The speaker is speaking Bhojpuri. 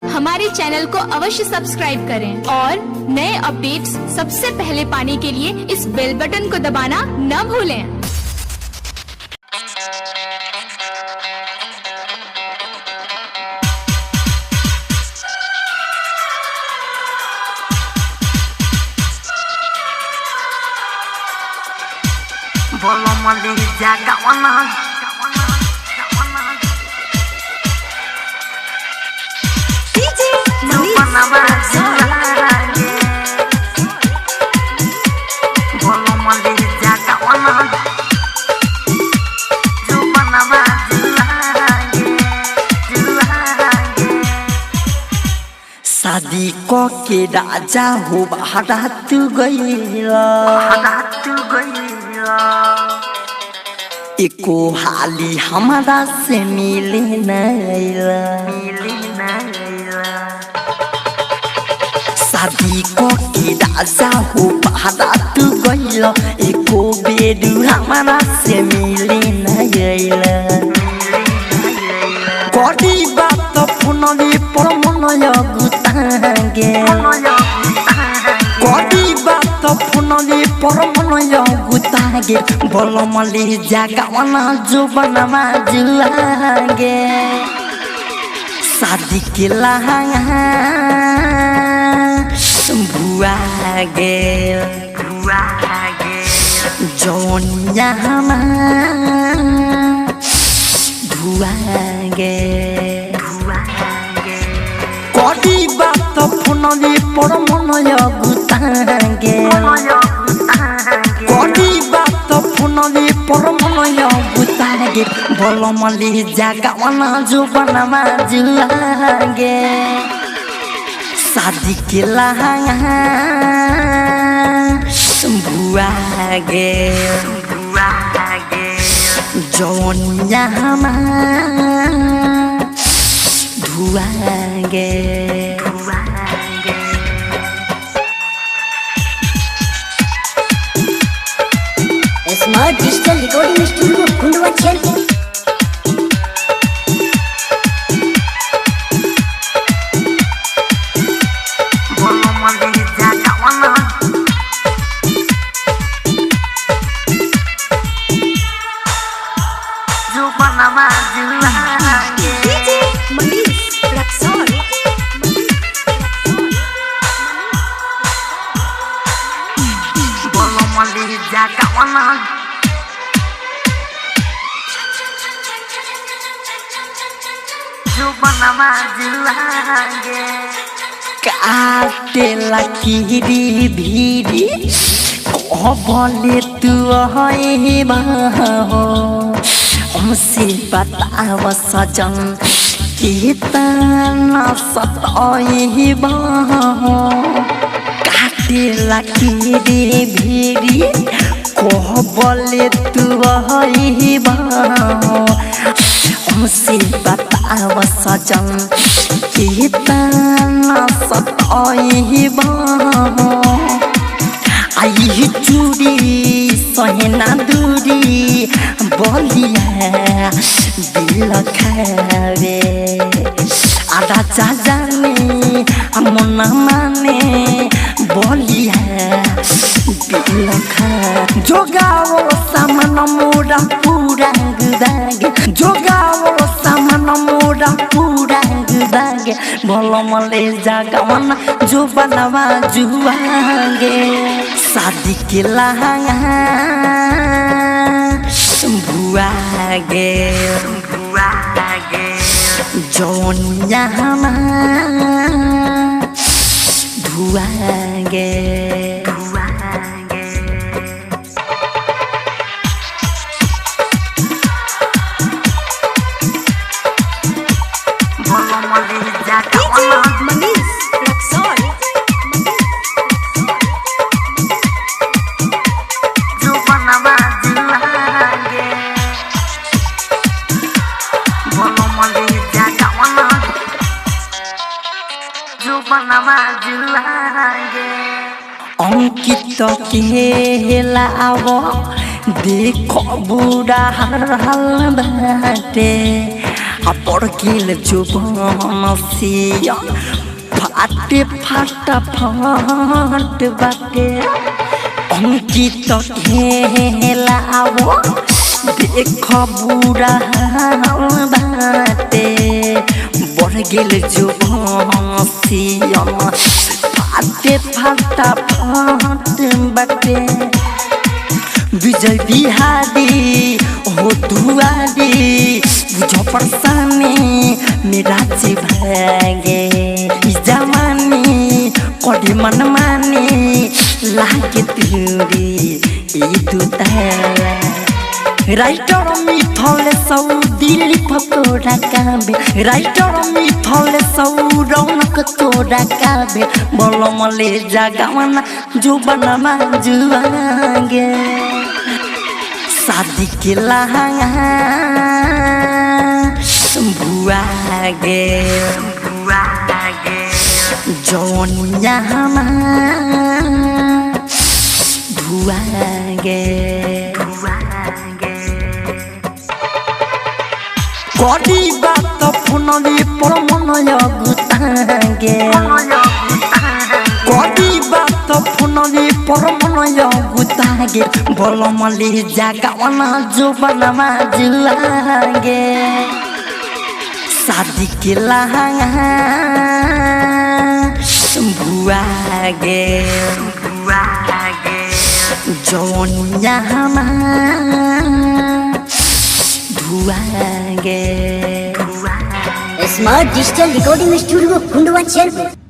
हमारे चैनल को अवश्य सब्सक्राइब करें और नए अपडेट्स सबसे पहले पाने के लिए इस बेल बटन को दबाना न भूलें। बोलो मली जागा वाला डीजे बनावा जिलागे बोलो मली जागा वाला जो बनावा जिलागे शादी को के राजा हो बारात गईला एको हाली हमारा से मिले नैला शादी को के राजा हो बारात गईला एको बेडू हमारा से मिले नैला कोडी बात पुनली पर मन गुतांगे कोडी बात पुनली पर मन गुतांगे बोलो मली जागा वाला जो बनवा जुलांगे शादी के लहंगा भुआगे जोनिया धुआगे कोडी बात पुनली पर मन गुतांगे कोडी बात पुनली पर मन गुतांगे बोलो मली जागा वाला जो बनवा जुलांगे शादी के लहंगा भुआगे जोनिया धुआगे स्मार्ट डिजिटल रिकॉर्डिंग स्टूडियो कुंडवा चैनल। बोलो मली जागा वाला जो बनवा जिलागे डीजे मनीष रक्सौल बोलो मली जागा वाला जो बनवा जिलागे काटे लकीरी भीरी बोले तू है बाहो हमसे बताव सजन कितना सताए बाहो काटे लकीरी भीरी बोले तू है बाहो हमसे बताव सजन कितना सताए बाहो आई चूड़ी सहना दूरी बोलिया दिल खावे आधा जाने मन माने बोलिया दिल खा जोगाओ सामान मोरा पूरा गुदागे जोगाओ सामान मोरा पूरा गुदागे बोलो मले जागा वाला जो बनवा जुआगे शादी के लहंगा भुआगे जोनिया धुआगे बोलो मली जागा डीजे वाला मनीष रक्सौल जो बनवा जिलागे बोलो मली जागा वाला जो बनवा जिलागे अंकित के लावो देखो बुरा हाल बाटे पड़ गेल जुबान से फाटे फाटा फाट बाटे अंकित खेलावो देख बुरा बाटे बढ़ गेल जुबान से फाटे फाटा फाट बाटे विजय बिहारी हो दुआरी बुझो परेशानी मेरा से भागे जवानी कड़ी मन मानी लागे तिरी राइटर मिथल सौ दिल पतोरा काबे राइटर मिथल सौ रौनक तोरा काबे बोलो मले जगावना जो बनवा जुआगे शादी के लहंगा भुआगे जौनिया धुआगे कड़ी बात फोनले पर मन गुतागे कड़ी बात फोनले पर मन गुतागे बोलो मले जगावना जो बनवा जुआगे शादी के लहंगा भुआगे जौनिया धुआगे स्मार्ट डिजिटल रिकॉर्डिंग स्टूडियो कुंडवा चैनपुर।